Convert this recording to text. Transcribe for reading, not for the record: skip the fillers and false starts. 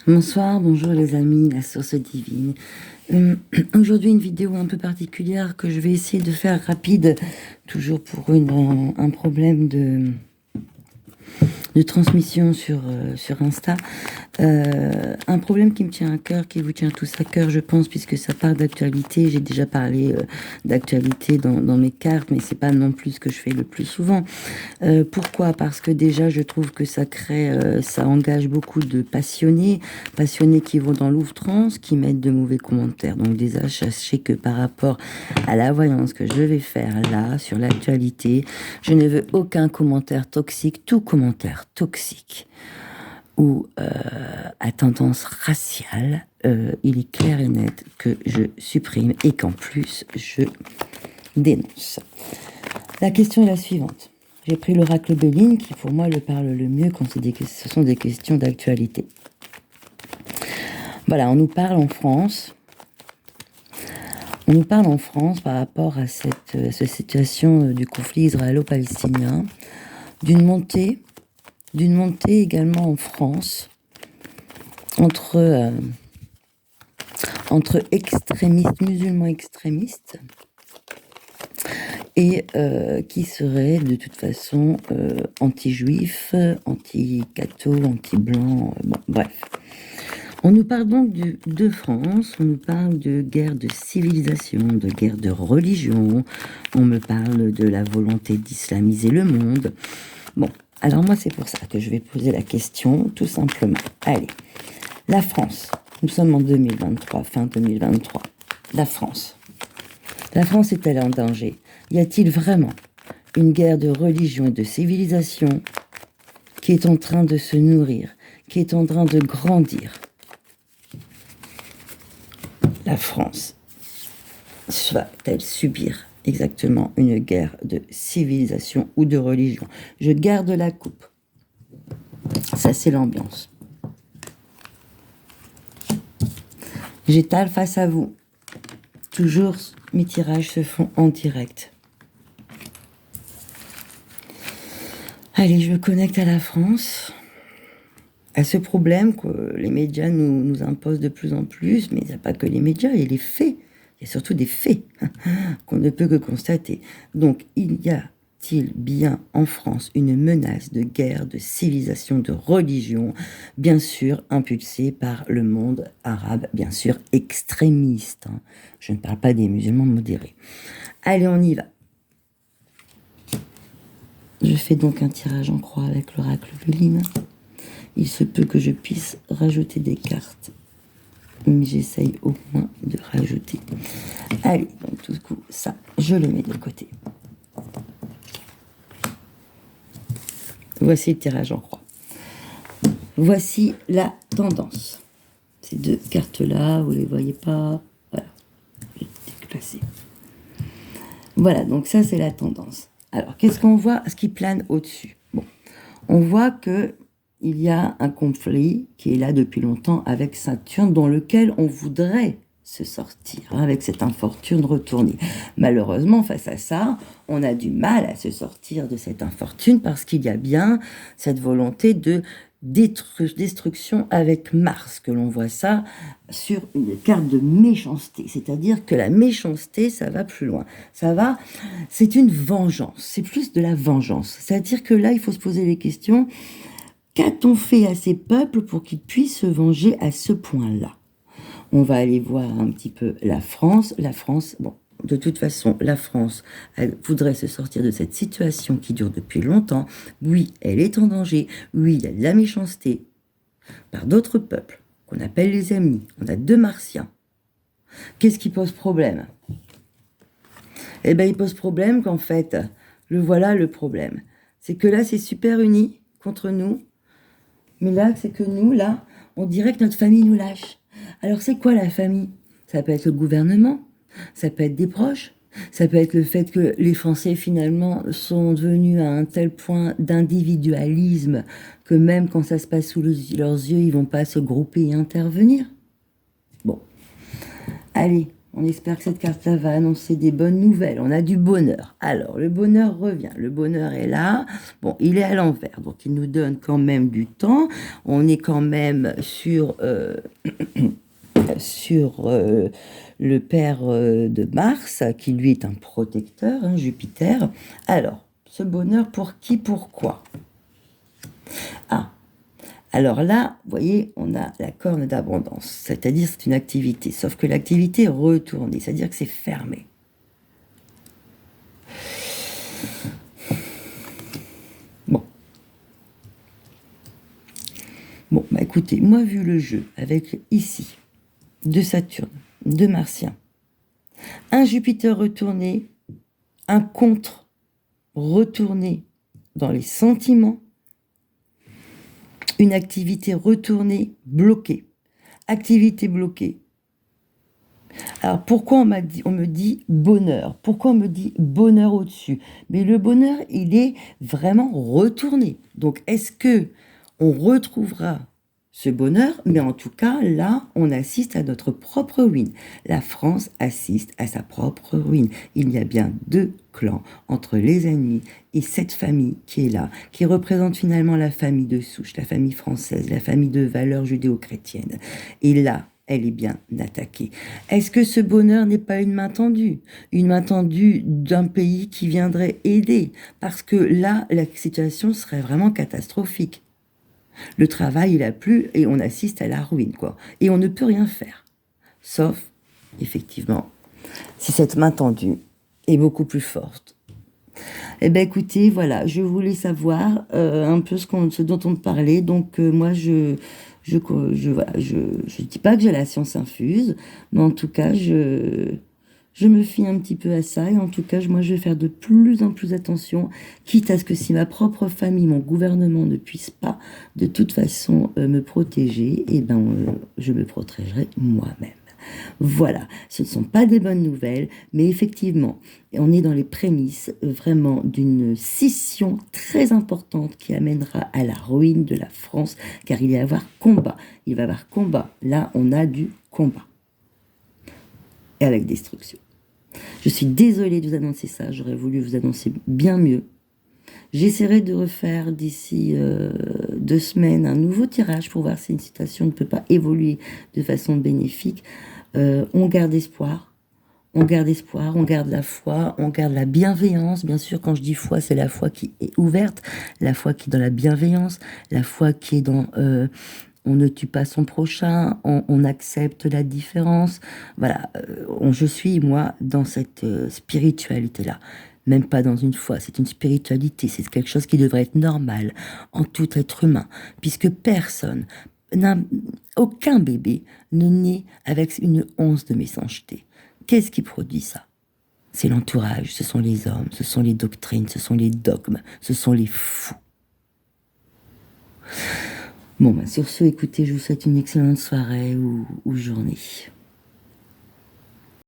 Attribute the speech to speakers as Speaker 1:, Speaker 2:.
Speaker 1: Bonsoir, bonjour les amis, la source divine. Aujourd'hui, une vidéo un peu particulière que je vais essayer de faire rapide, toujours pour un problème de transmission sur Insta. Un problème qui me tient à cœur, qui vous tient tous à cœur, je pense, puisque ça part d'actualité. J'ai déjà parlé d'actualité dans mes cartes, mais c'est pas non plus ce que je fais le plus souvent. Pourquoi? Parce que déjà, je trouve que ça crée, ça engage beaucoup de passionnés qui vont dans l'outrance, qui mettent de mauvais commentaires. Donc déjà, sachez que par rapport à la voyance que je vais faire là, sur l'actualité, je ne veux aucun commentaire toxique. Tout commentaire toxique ou à tendance raciale, il est clair et net que je supprime et qu'en plus, je dénonce. La question est la suivante. J'ai pris l'oracle Béline qui, pour moi, le parle le mieux quand ce sont des questions d'actualité. Voilà, on nous parle en France. On nous parle en France par rapport à cette situation du conflit israélo-palestinien, d'une montée également en France entre extrémistes, musulmans extrémistes, et qui seraient de toute façon anti-juifs, anti-catho, anti-blancs, bon, bref. On nous parle donc de France, on nous parle de guerre de civilisation, de guerre de religion, on me parle de la volonté d'islamiser le monde. Bon, alors moi c'est pour ça que je vais poser la question, tout simplement. Allez, la France, nous sommes en 2023, fin 2023. La France est-elle en danger? Y a-t-il vraiment une guerre de religion et de civilisation qui est en train de se nourrir, qui est en train de grandir? La France va-t-elle subir exactement une guerre de civilisation ou de religion? Je garde la coupe. Ça, c'est l'ambiance. J'étale face à vous. Toujours, mes tirages se font en direct. Allez, je me connecte à la France, à ce problème que les médias nous imposent de plus en plus, mais il n'y a pas que les médias, il y a les faits. Il y a surtout des faits qu'on ne peut que constater. Donc, y a-t-il bien en France une menace de guerre, de civilisation, de religion, bien sûr impulsée par le monde arabe, bien sûr extrémiste. Je ne parle pas des musulmans modérés. Allez, on y va. Je fais donc un tirage en croix avec l'oracle Béline. Il se peut que je puisse rajouter des cartes, mais j'essaye au moins de rajouter. Allez, donc tout coup, ça, je le mets de côté. Voici le tirage en croix. Voici la tendance. Ces deux cartes-là, vous ne les voyez pas. Voilà, je vais déplacer. Voilà, donc ça, c'est la tendance. Alors, qu'est-ce qu'on voit? Ce qui plane au-dessus. Bon, on voit que il y a un conflit qui est là depuis longtemps avec Saturne, dans lequel on voudrait se sortir, avec cette infortune retournée. Malheureusement, face à ça, on a du mal à se sortir de cette infortune parce qu'il y a bien cette volonté de destruction avec Mars, que l'on voit ça sur une carte de méchanceté. C'est-à-dire que la méchanceté, ça va plus loin. C'est une vengeance. C'est plus de la vengeance. C'est-à-dire que là, il faut se poser les questions. Qu'a-t-on fait à ces peuples pour qu'ils puissent se venger à ce point-là? On va aller voir un petit peu la France. La France, bon, de toute façon, la France, elle voudrait se sortir de cette situation qui dure depuis longtemps. Oui, elle est en danger. Oui, il y a de la méchanceté par d'autres peuples qu'on appelle les ennemis. On a deux martiens. Qu'est-ce qui pose problème? Eh bien, il pose problème qu'en fait, voilà le problème. C'est que là, c'est super uni contre nous. Mais là, c'est que nous, là, on dirait que notre famille nous lâche. Alors, c'est quoi la famille? Ça peut être le gouvernement, ça peut être des proches, ça peut être le fait que les Français, finalement, sont devenus à un tel point d'individualisme que même quand ça se passe sous leurs yeux, ils vont pas se grouper et intervenir. Bon. Allez, On espère que cette carte-là va annoncer des bonnes nouvelles. On a du bonheur. Alors, le bonheur revient. Le bonheur est là. Bon, il est à l'envers. Donc, il nous donne quand même du temps. On est quand même sur le père de Mars, qui lui est un protecteur, hein, Jupiter. Alors, ce bonheur pour qui, pourquoi? Ah, alors là, vous voyez, on a la corne d'abondance, c'est-à-dire c'est une activité, sauf que l'activité est retournée, c'est-à-dire que c'est fermé. Bon. Bon, bah écoutez, moi, vu le jeu, avec ici, de Saturne, de Martien, un Jupiter retourné, un contre retourné dans les sentiments, une activité retournée bloquée. Activité bloquée. Alors pourquoi on me dit bonheur? Pourquoi on me dit bonheur au-dessus? Mais le bonheur, il est vraiment retourné. Donc est-ce que on retrouvera ce bonheur? Mais en tout cas, là, on assiste à notre propre ruine. La France assiste à sa propre ruine. Il y a bien deux clans entre les ennemis et cette famille qui est là, qui représente finalement la famille de souche, la famille française, la famille de valeurs judéo-chrétiennes. Et là, elle est bien attaquée. Est-ce que ce bonheur n'est pas une main tendue? Une main tendue d'un pays qui viendrait aider? Parce que là, la situation serait vraiment catastrophique. Le travail, il a plus et on assiste à la ruine, quoi. Et on ne peut rien faire. Sauf, effectivement, si cette main tendue est beaucoup plus forte. Eh bien, écoutez, voilà, je voulais savoir un peu ce dont on parlait. Donc, moi, voilà, je dis pas que j'ai la science infuse, mais en tout cas, je me fie un petit peu à ça. Et en tout cas, moi, je vais faire de plus en plus attention, quitte à ce que si ma propre famille, mon gouvernement ne puisse pas de toute façon me protéger, eh ben, je me protégerai moi-même. Voilà, ce ne sont pas des bonnes nouvelles, mais effectivement, on est dans les prémices vraiment d'une scission très importante qui amènera à la ruine de la France, car il va y avoir combat. Il va y avoir combat. Là, on a du combat. Et avec destruction. Je suis désolée de vous annoncer ça, j'aurais voulu vous annoncer bien mieux. J'essaierai de refaire d'ici 2 semaines un nouveau tirage pour voir si une situation ne peut pas évoluer de façon bénéfique. On garde espoir, on garde espoir, on garde la foi, on garde la bienveillance. Bien sûr, quand je dis foi, c'est la foi qui est ouverte, la foi qui est dans la bienveillance, la foi qui est dans on ne tue pas son prochain, on accepte la différence. Voilà, je suis, moi, dans cette spiritualité-là. Même pas dans une foi, c'est une spiritualité, c'est quelque chose qui devrait être normal en tout être humain, puisque aucun bébé ne naît avec une once de méchanceté. Qu'est-ce qui produit ça? C'est l'entourage, ce sont les hommes, ce sont les doctrines, ce sont les dogmes, ce sont les fous. Bon, sur ce, écoutez, je vous souhaite une excellente soirée ou journée.